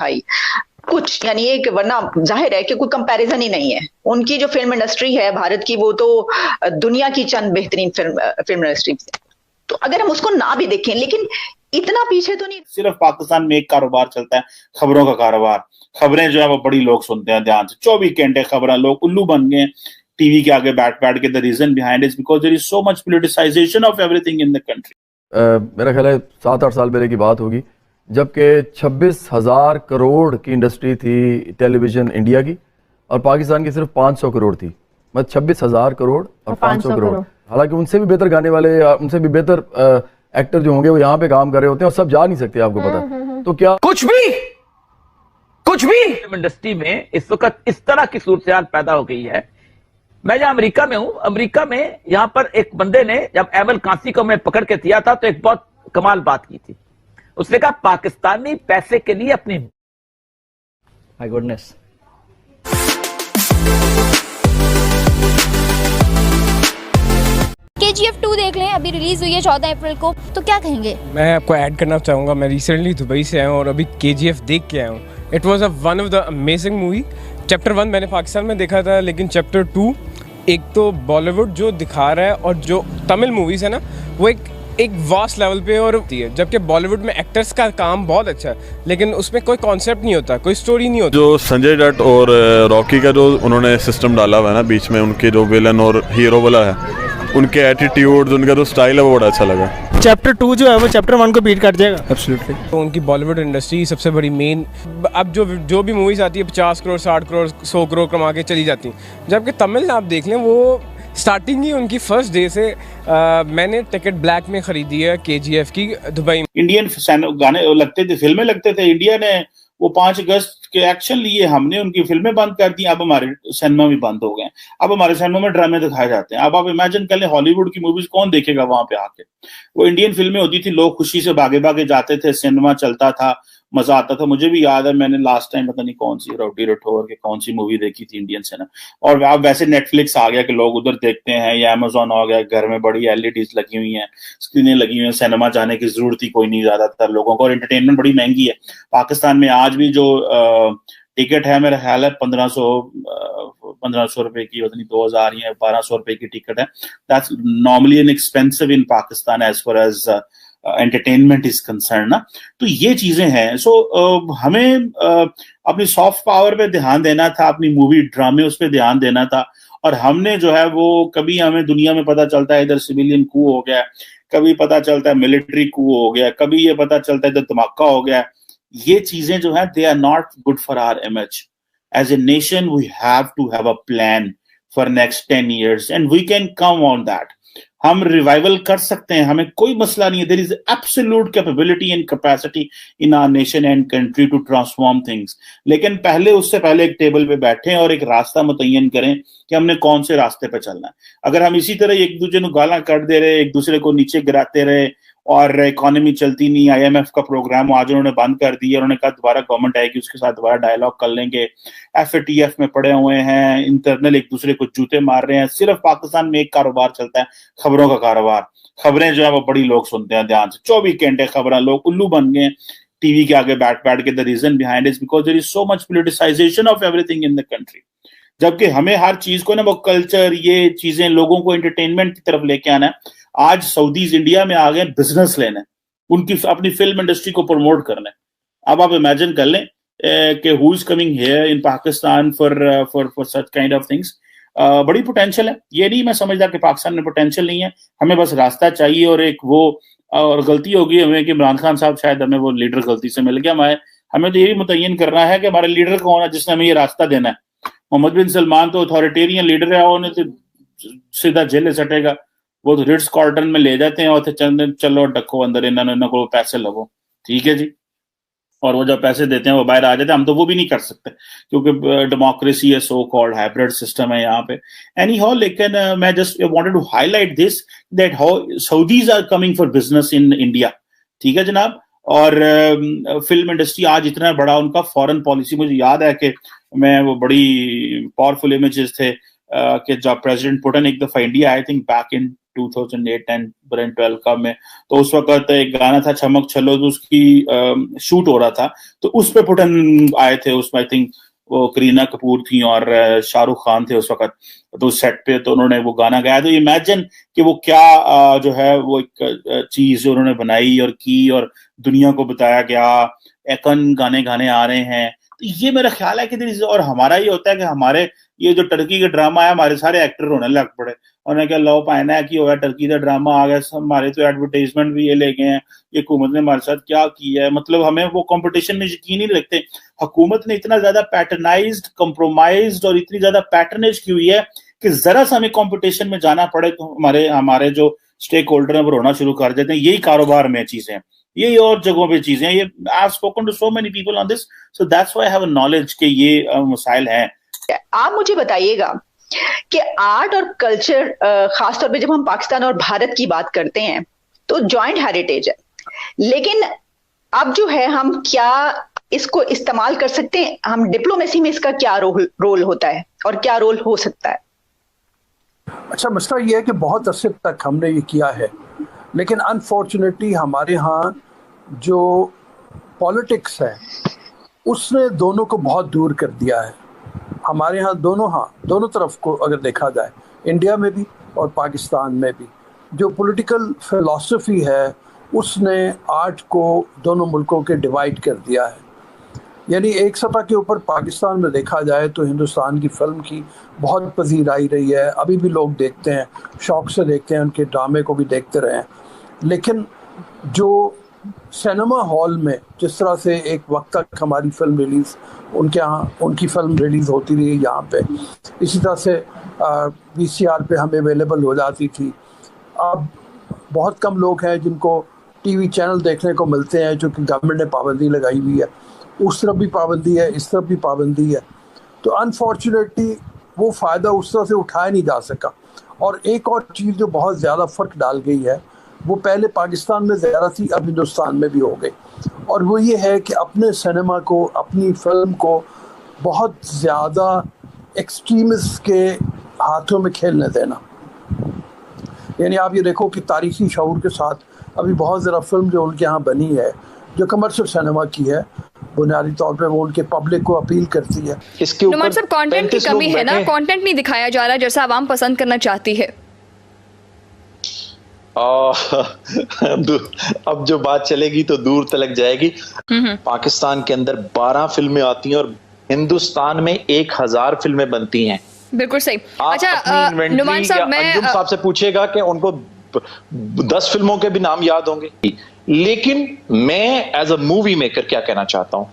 भाई कुछ यानी एक वरना जाहिर है कि कोई कंपैरिजन ही नहीं है। उनकी जो फिल्म इंडस्ट्री है भारत की वो तो दुनिया की चंद बेहतरीन फिल्म इंडस्ट्री है। तो अगर हम उसको ना भी देखें लेकिन इतना पीछे तो नहीं। सिर्फ पाकिस्तान में एक कारोबार चलता है, खबरों का कारोबार। खबरें जो है वो बड़ी लोग सुनते हैं ध्यान से, 24 घंटे खबरें, लोग उल्लू बन गए टीवी के आगे बैठ बैठ के। The reason behind is because there is so much politicisation of everything in the country. मेरा ख्याल है 7-8 साल पहले की बात होगी, जबकि 26,000 करोड़ की इंडस्ट्री थी टेलीविज़न इंडिया की, और पाकिस्तान की सिर्फ 500 करोड़ थी। मतलब 26,000 करोड़ और 500 करोड़। हालांकि उनसे भी बेहतर गाने वाले या उनसे भी बेहतर एक्टर जो होंगे वो यहाँ पे काम कर रहे होते हैं, और सब जा नहीं सकते, आपको पता। तो क्या कुछ भी इंडस्ट्री में इस वक्त इस तरह की सूरत पैदा हो गई है। मैं जहां अमेरिका में हूं, अमेरिका में यहां पर एक बंदे ने जब एवल कांसी को मैं पकड़ के दिया था तो एक बहुत कमाल बात की थी। उसने कहा पाकिस्तानी पैसे के लिए अपनी माय गुडनेस। KGF 2 देख लें, अभी रिलीज हुई है 14 अप्रैल को, तो क्या कहेंगे? मैं आपको ऐड करना चाहूँगा, मैं रिसेंटली दुबई से आया हूँ और अभी KGF देख के आया हूँ। It was one of the amazing movie. Chapter 1 मैंने पाकिस्तान में देखा था, लेकिन चैप्टर 2 एक तो बॉलीवुड जो दिखा रहा है और जो तमिल मूवीज़ है ना, वो एक वास्ट लेवल पे और होती है। जबकि बॉलीवुड में एक्टर्स का काम बहुत अच्छा है, लेकिन उसमें कोई कॉन्सेप्ट नहीं होता, कोई स्टोरी नहीं होती। जो संजय दत्त और रॉकी का जो उन्होंने सिस्टम डाला हुआ है ना बीच में, उनके जो विलन और हीरो वाला है, उनके एटीट्यूड, उनका जो स्टाइल है वो बड़ा अच्छा लगा। चैप्टर 2 जो है वो चैप्टर 1 को बीट कर जाएगा एब्सोल्युटली। तो उनकी बॉलीवुड इंडस्ट्री सबसे बड़ी मेन, अब जो भी मूवीज़ आती है 50 करोड़ 60 करोड़ 100 करोड़ कमा के चली जाती हैं। जबकि तमिल आप देख लें, वो स्टार्टिंग ही उनकी फर्स्ट डे से मैंने टिकट ब्लैक में खरीदी है KGF की दुबई में। इंडियन गाने लगते थे, फिल्में लगते थे। इंडिया ने वो 5 अगस्त के एक्शन लिए, हमने उनकी फिल्में बंद कर दी। अब हमारे सिनेमा भी बंद हो गए। अब हमारे सिनेमा में ड्रामे दिखाए जाते हैं। अब आप इमेजिन कर लें, हॉलीवुड की मूवीज कौन देखेगा वहां पे आके। वो इंडियन फिल्में होती थी, लोग खुशी से भागे भागे जाते थे, सिनेमा चलता था, मजा आता था। मुझे भी याद है, मैंने लास्ट टाइम पता नहीं कौन सी रोटी रठौर की कौन सी मूवी देखी थी इंडियन सिनेमा। और अब वैसे नेटफ्लिक्स आ गया कि लोग उधर देखते हैं, या अमेजोन आ गया, घर में बड़ी LEDs लगी हुई हैं, स्क्रीनें लगी हुई हैं, सिनेमा जाने की जरूरत ही कोई नहीं ज्यादातर लोगों को। और एंटरटेनमेंट बड़ी महंगी है। पाकिस्तान में आज भी जो टिकट है, मेरा ख्याल है 1500 रुपए की, पता नहीं 2000 या 1200 रुपए की टिकट है। That's normally an expensive in Pakistan as far as entertainment is concern ना। तो ये चीजें हैं। सो हमें अपनी सॉफ्ट पावर पे ध्यान देना था, अपनी मूवी ड्रामे उस पर ध्यान देना था। और हमने जो है वो, कभी हमें दुनिया में पता चलता है इधर सिविलियन कू हो गया, कभी पता चलता है मिलिट्री कू हो गया, कभी ये पता चलता है इधर धमाका हो गया। ये चीजें जो है, they are not good for our image as a nation. We have to have a plan for next 10 years and we can come on that. हम रिवाइवल कर सकते हैं, हमें कोई मसला नहीं है। There is absolute capability and capacity in our nation and country to transform things. लेकिन उससे पहले एक टेबल पे बैठें और एक रास्ता मुतय्यन करें कि हमने कौन से रास्ते पे चलना है। अगर हम इसी तरह एक दूसरे को गालां कट दे रहे, एक दूसरे को नीचे गिराते रहे, और इकोनॉमी चलती नहीं, IMF का प्रोग्राम आज उन्होंने बंद कर दिया। उन्होंने कहा दोबारा गवर्नमेंट आएगी उसके साथ दोबारा डायलॉग कर लेंगे। FATF में पड़े हुए हैं, इंटरनल एक दूसरे को जूते मार रहे हैं। सिर्फ पाकिस्तान में एक कारोबार चलता है, खबरों का कारोबार। खबरें जो है वो बड़ी लोग सुनते हैं ध्यान से, 24 घंटे खबरें, लोग उल्लू बन गए टीवी के आगे बैठ बैठ के। The reason behind is because there is so much politicisation of everything in the country. जबकि हमें हर चीज को ना, वो कल्चर, ये चीजें, लोगों को एंटरटेनमेंट की तरफ लेके आना है। आज सऊदीज इंडिया में आ गए बिजनेस लेने, उनकी अपनी फिल्म इंडस्ट्री को प्रमोट करने। अब आप इमेजिन कर लें कि who is coming here in Pakistan for such kind of things. बड़ी पोटेंशियल है। ये नहीं मैं समझदा कि पाकिस्तान में पोटेंशियल नहीं है, हमें बस रास्ता चाहिए। और एक वो, और गलती होगी हमें कि इमरान खान साहब, शायद हमें वो लीडर गलती से मिल गया। हमें तो यही मुतय्यन करना है कि हमारा लीडर कौन है जिसने हमें ये रास्ता देना है। मोहम्मद बिन सलमान तो अथॉरिटेरियन लीडर है, उन्हें तो सीधा जेल सटेगा। वो तो रिट्स कार्ल्टन में ले जाते हैं और चलो डको अंदर, इन्होंने को पैसे लगो, ठीक है जी। और वो जब पैसे देते हैं वो बाहर आ जाते हैं। हम तो वो भी नहीं कर सकते क्योंकि डेमोक्रेसी है, सो कॉल्ड हाइब्रिड सिस्टम है यहाँ पे। एनी हाउ, लेकिन मैं just wanted to highlight this that how Saudis are coming for business in India, ठीक है जनाब। और फिल्म इंडस्ट्री आज इतना बड़ा उनका फॉरेन पॉलिसी, मुझे याद है कि मैं वो बड़ी पावरफुल इमेजेस थे कि जब प्रेसिडेंट पुतिन एक दफा India, I think back in 2008, 10, 12 का में, तो उस वक्त एक गाना था चमक चलो, तो उसकी शूट हो रहा था, तो उस पे पुटन आए थे, उसमें आई थिंक वो करीना कपूर थी और शाहरुख खान थे उस वक्त, तो सेट पे तो उन्होंने वो गाना गाया। तो इमेजिन कि वो क्या जो है वो एक चीज उन्होंने बनाई और की और दुनिया को बताया गया, एकन गाने गाने आ रहे हैं। तो ये मेरा ख्याल है कि और हमारा ये होता है कि हमारे ये जो टर्की का ड्रामा है, हमारे सारे एक्टर रोने लग पड़े, उन्हें क्या लो पाना है कि हो गया टर्की का ड्रामा आ गया, हमारे तो एडवर्टाइजमेंट भी ये ले गए हैं, ये हुकूमत ने हमारे साथ क्या किया है। मतलब हमें वो कंपटीशन में यकीन ही नहीं लगते। हुकूमत ने इतना ज्यादा पैटर्नाइज्ड, कंप्रोमाइज्ड और इतनी ज्यादा पैटर्नेज की हुई है कि जरा सा हमें कंपटीशन में जाना पड़े तो हमारे जो स्टेक होल्डर है वो रोना शुरू कर देते हैं। यही कारोबार में चीजें, यही और जगहों पे चीजें, ये I have spoken to so many people on this, so that's why I have a knowledge कि ये मसाइल हैं। आप मुझे बताइएगा कि आर्ट और कल्चर, खासतौर पे जब हम पाकिस्तान और भारत की बात करते हैं तो जॉइंट हेरिटेज है, लेकिन अब जो है हम क्या इसको इस्तेमाल कर सकते हैं, हम डिप्लोमेसी में इसका क्या रोल होता है और क्या रोल हो सकता है? अच्छा, मसला ये है कि बहुत अरसे तक हमने ये किया है, लेकिन अनफॉर्चुनेटली हमारे यहाँ जो पॉलिटिक्स है उसने दोनों को बहुत दूर कर दिया है। हमारे यहाँ दोनों तरफ को अगर देखा जाए, इंडिया में भी और पाकिस्तान में भी, जो पॉलिटिकल फिलॉसफी है उसने आर्ट को दोनों मुल्कों के डिवाइड कर दिया है। यानी एक सतह के ऊपर पाकिस्तान में देखा जाए तो हिंदुस्तान की फ़िल्म की बहुत पजीराई रही है, अभी भी लोग देखते हैं, शौक़ से देखते हैं, उनके ड्रामे को भी देखते रहे हैं। लेकिन जो सिनेमा हॉल में जिस तरह से एक वक्त तक हमारी फ़िल्म रिलीज़, उनके यहाँ उनकी फ़िल्म रिलीज़ होती रही यहाँ पे, इसी तरह से VCR पे हमें अवेलेबल हो जाती थी। अब बहुत कम लोग हैं जिनको टीवी चैनल देखने को मिलते हैं, जो कि गवर्नमेंट ने पाबंदी लगाई हुई है, उस तरफ भी पाबंदी है, इस तरफ भी पाबंदी है। तो अनफॉर्चुनेटली वो फ़ायदा उस तरह से उठाया नहीं जा सका। और एक और चीज़ जो बहुत ज़्यादा फ़र्क डाल गई है, वो पहले पाकिस्तान में ज़्यादा थी, अब हिंदुस्तान में भी हो गई, और वो ये है कि अपने सिनेमा को, अपनी फिल्म को बहुत ज़्यादा एक्सट्रीमिस्ट के हाथों में खेलने देना। यानी आप ये देखो कि तारीखी शऊर के साथ अभी बहुत ज़्यादा फिल्म जो उनके यहाँ बनी है, जो कमर्शियल सिनेमा की है, बुनियादी तौर पे वो उनके पब्लिक को अपील करती है। इसके ऊपर सब कंटेंट की कमी है ना, कंटेंट नहीं दिखाया जा रहा जैसा आवाम पसंद करना चाहती है। अब जो बात चलेगी तो दूर तलक जाएगी। पाकिस्तान के अंदर 12 फिल्में आती हैं और हिंदुस्तान में 1000 फिल्में बनती हैं। बिल्कुल सही। अच्छा नुमान साहब, मैं अंजुम साहब से पूछेगा कि उनको 10 फिल्मों के भी नाम याद होंगे, लेकिन मैं एज अ मूवी मेकर क्या कहना चाहता हूं,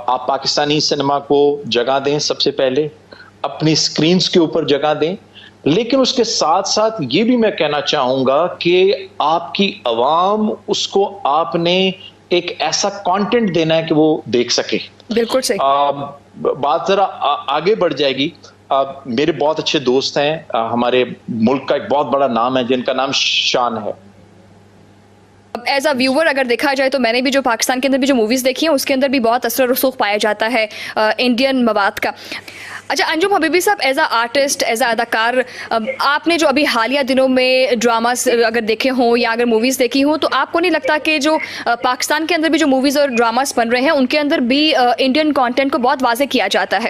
आप पाकिस्तानी सिनेमा को जगह दें, सबसे पहले अपनी स्क्रीन्स के ऊपर जगह दें, लेकिन उसके साथ साथ ये भी मैं कहना चाहूंगा कि आपकी आवाम उसको आपने एक ऐसा कंटेंट देना है कि वो देख सके। बिल्कुल सही। बात जरा आगे बढ़ जाएगी। मेरे बहुत अच्छे दोस्त हैं, हमारे मुल्क का एक बहुत बड़ा नाम है जिनका नाम शान है। एज अ व्यूअर अगर देखा जाए तो मैंने भी जो पाकिस्तान के अंदर भी जो मूवीज़ देखी हैं उसके अंदर भी बहुत असर रसूख पाया जाता है इंडियन मवाद का। अच्छा अंजुम हबीबी साहब, as a artist, as a अदाकार, आपने जो अभी हालिया दिनों में ड्रामास अगर देखे हों या अगर मूवीज़ देखी हों, तो आपको नहीं लगता कि जो पाकिस्तान के अंदर भी जो मूवीज़ और ड्रामास बन रहे हैं उनके अंदर भी इंडियन कंटेंट को बहुत वाज़ेह किया जाता है?